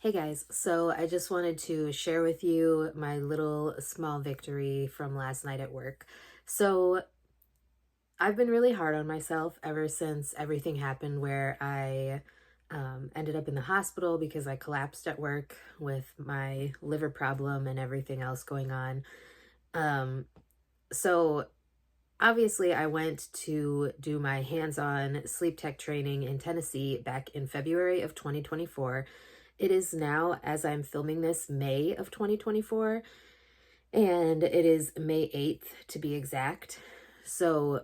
Hey guys, so I just wanted to share with you my little small victory from last night at work. So I've been really hard on myself ever since everything happened where I ended up in the hospital because I collapsed at work with my liver problem and everything else going on. Um, so obviously I went to do my hands-on sleep tech training in Tennessee back in February of 2024. It is now, as I'm filming this, May of 2024, and it is May 8th to be exact. So,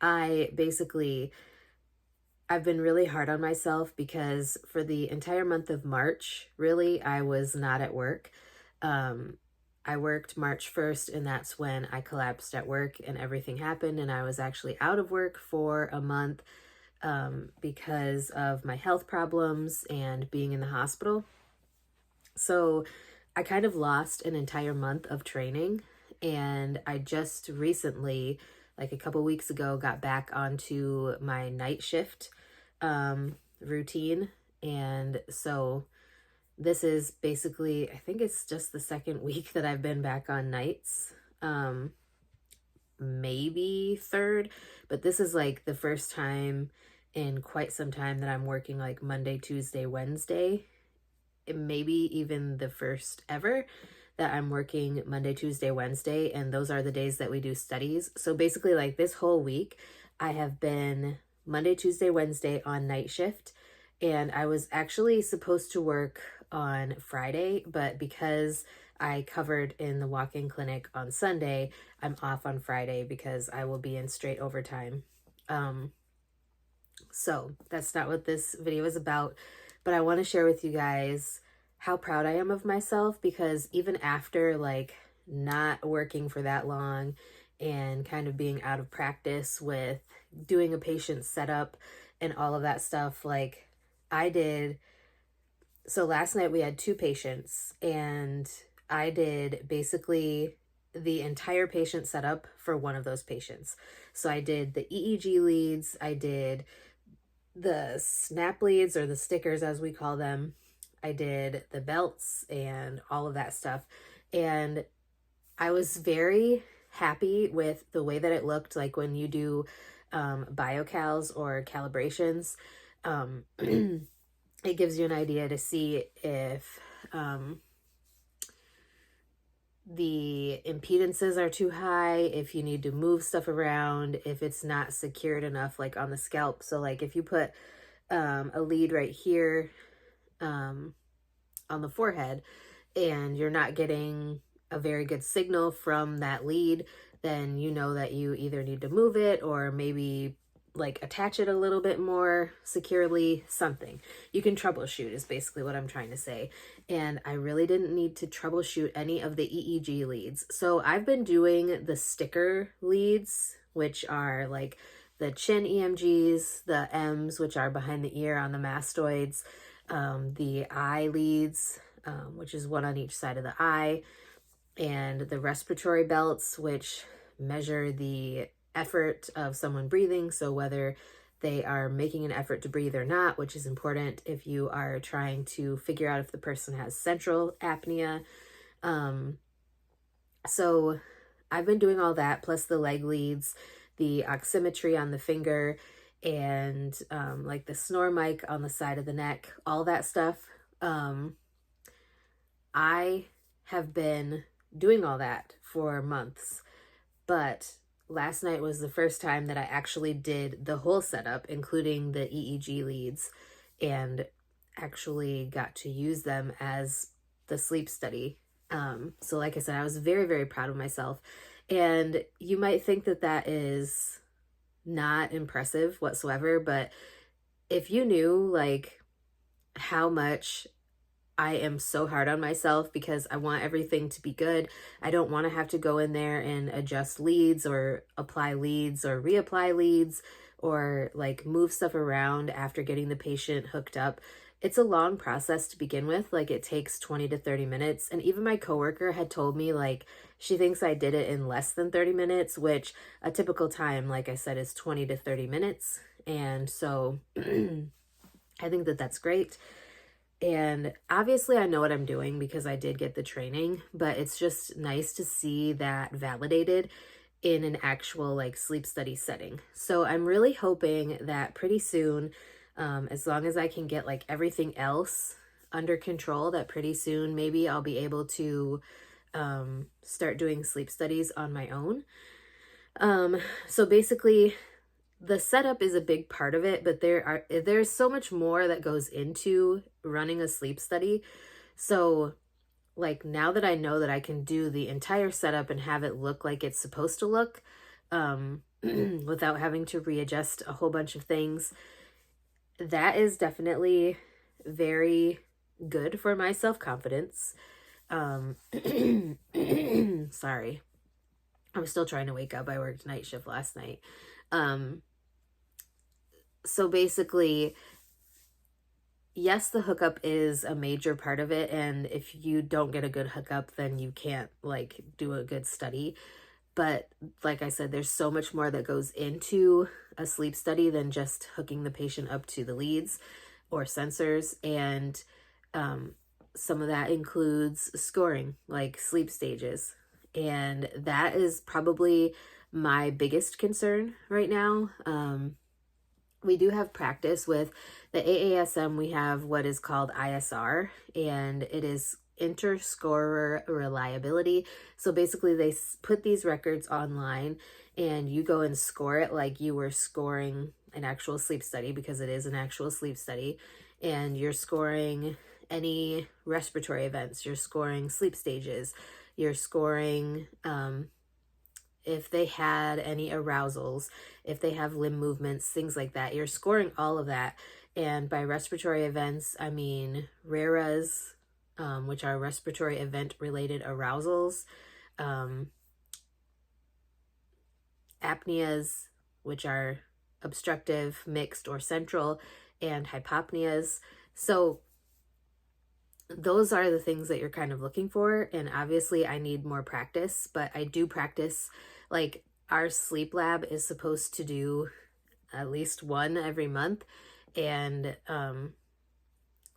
I basically, I've been really hard on myself because for the entire month of March, really, I was not at work. Um, I worked March 1st, and that's when I collapsed at work and everything happened, and I was actually out of work for a month because of my health problems and being in the hospital. So I kind of lost an entire month of training, and I just recently, like a couple weeks ago, got back onto my night shift routine. And so this is basically, I think it's just the second week that I've been back on nights. Maybe third, but this is like the first time in quite some time that I'm working like Monday, Tuesday, Wednesday. It maybe even the first ever that I'm working Monday, Tuesday, Wednesday, and those are the days that we do studies. So basically, like this whole week, I have been Monday, Tuesday, Wednesday on night shift, and I was actually supposed to work on Friday, but because I covered in the walk-in clinic on Sunday, I'm off on Friday because I will be in straight overtime. Um, so that's not what this video is about, but I want to share with you guys how proud I am of myself because even after like not working for that long and kind of being out of practice with doing a patient setup and all of that stuff, like I did. So last night we had two patients, and I did basically the entire patient setup for one of those patients. So I did the EEG leads, I did the snap leads, or the stickers as we call them. I did the belts and all of that stuff. And I was very happy with the way that it looked like when you do biocals or calibrations. It gives you an idea to see if the impedances are too high, if you need to move stuff around, if it's not secured enough, like on the scalp. So like if you put a lead right here on the forehead and you're not getting a very good signal from that lead, then you know that you either need to move it or maybe like attach it a little bit more securely, something. You can troubleshoot is basically what I'm trying to say. And I really didn't need to troubleshoot any of the EEG leads. So I've been doing the sticker leads, which are like the chin EMGs, the M's, which are behind the ear on the mastoids, the eye leads, which is one on each side of the eye, and the respiratory belts, which measure the effort of someone breathing. So whether they are making an effort to breathe or not, which is important if you are trying to figure out if the person has central apnea. So I've been doing all that, plus the leg leads, the oximetry on the finger, and like the snore mic on the side of the neck, all that stuff. I have been doing all that for months, but last night was the first time that I actually did the whole setup, including the EEG leads, and actually got to use them as the sleep study. So like I said, I was very, very proud of myself. And you might think that that is not impressive whatsoever, but if you knew like how much I am so hard on myself because I want everything to be good. I don't want to have to go in there and adjust leads or apply leads or reapply leads or like move stuff around after getting the patient hooked up. It's a long process to begin with. Like it takes 20 to 30 minutes. And even my coworker had told me like she thinks I did it in less than 30 minutes, which a typical time, like I said, is 20 to 30 minutes. And so I think that that's great. And obviously, I know what I'm doing because I did get the training, but it's just nice to see that validated in an actual like sleep study setting. So I'm really hoping that pretty soon, as long as I can get like everything else under control, that pretty soon maybe I'll be able to start doing sleep studies on my own. So basically, the setup is a big part of it, but there's so much more that goes into running a sleep study. So like now that I know that I can do the entire setup and have it look like it's supposed to look, without having to readjust a whole bunch of things, that is definitely very good for my self-confidence. Sorry. I'm still trying to wake up. I worked night shift last night. So basically, yes, the hookup is a major part of it. And if you don't get a good hookup, then you can't like do a good study. But like I said, there's so much more that goes into a sleep study than just hooking the patient up to the leads or sensors. And some of that includes scoring, like sleep stages. And that is probably my biggest concern right now. We do have practice with the AASM. We have what is called ISR, and it is interscorer reliability. So basically, they put these records online, and you go and score it like you were scoring an actual sleep study, because it is an actual sleep study, and you're scoring any respiratory events, you're scoring sleep stages, you're scoring if they had any arousals, if they have limb movements, things like that. You're scoring all of that. And by respiratory events, I mean RERAs, which are respiratory event related arousals, apneas, which are obstructive, mixed, or central, and hypopneas. So those are the things that you're kind of looking for. And obviously I need more practice, but I do practice. Like our sleep lab is supposed to do at least one every month. And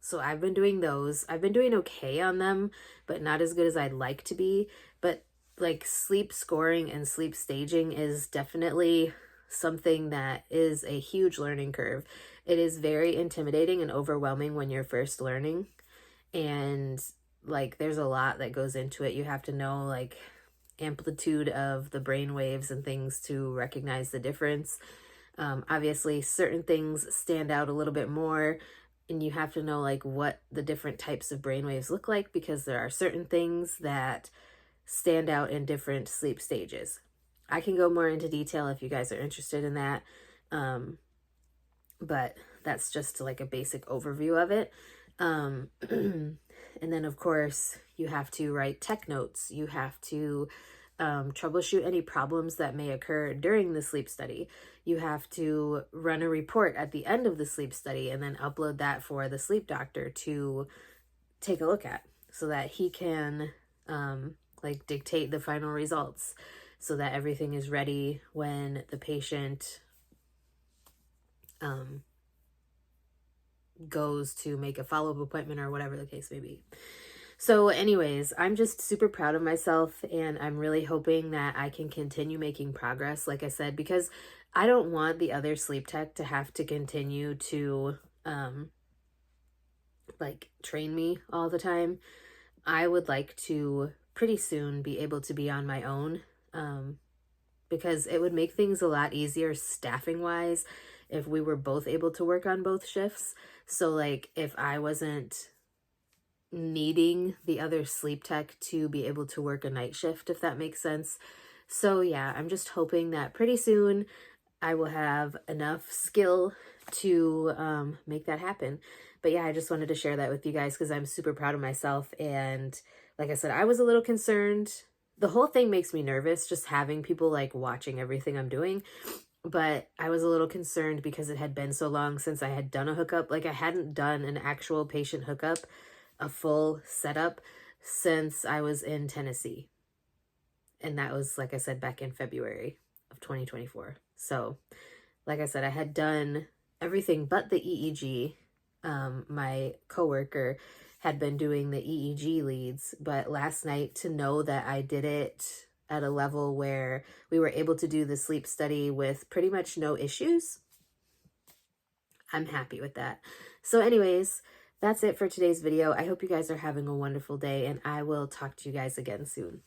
so I've been doing those. I've been doing okay on them, but not as good as I'd like to be. But like sleep scoring and sleep staging is definitely something that is a huge learning curve. It is very intimidating and overwhelming when you're first learning. And like there's a lot that goes into it. You have to know like amplitude of the brain waves and things to recognize the difference. Obviously certain things stand out a little bit more, and you have to know like what the different types of brain waves look like, because there are certain things that stand out in different sleep stages. I can go more into detail if you guys are interested in that, but that's just like a basic overview of it. And then of course you have to write tech notes. You have to troubleshoot any problems that may occur during the sleep study. You have to run a report at the end of the sleep study and then upload that for the sleep doctor to take a look at, so that he can like dictate the final results, so that everything is ready when the patient goes to make a follow-up appointment or whatever the case may be. So anyways, I'm just super proud of myself, and I'm really hoping that I can continue making progress, like I said, because I don't want the other sleep tech to have to continue to like train me all the time. I would like to pretty soon be able to be on my own, because it would make things a lot easier staffing wise if we were both able to work on both shifts. So like if I wasn't needing the other sleep tech to be able to work a night shift, if that makes sense. So yeah, I'm just hoping that pretty soon I will have enough skill to make that happen. But yeah, I just wanted to share that with you guys because I'm super proud of myself. And like I said, I was a little concerned. The whole thing makes me nervous, just having people like watching everything I'm doing. But I was a little concerned because it had been so long since I had done a hookup. Like I hadn't done an actual patient hookup, a full setup, since I was in Tennessee. And that was, like I said, back in February of 2024. So, like I said, I had done everything but the EEG. my coworker had been doing the EEG leads, but last night to know that I did it at a level where we were able to do the sleep study with pretty much no issues, I'm happy with that. So anyways, that's it for today's video. I hope you guys are having a wonderful day, and I will talk to you guys again soon.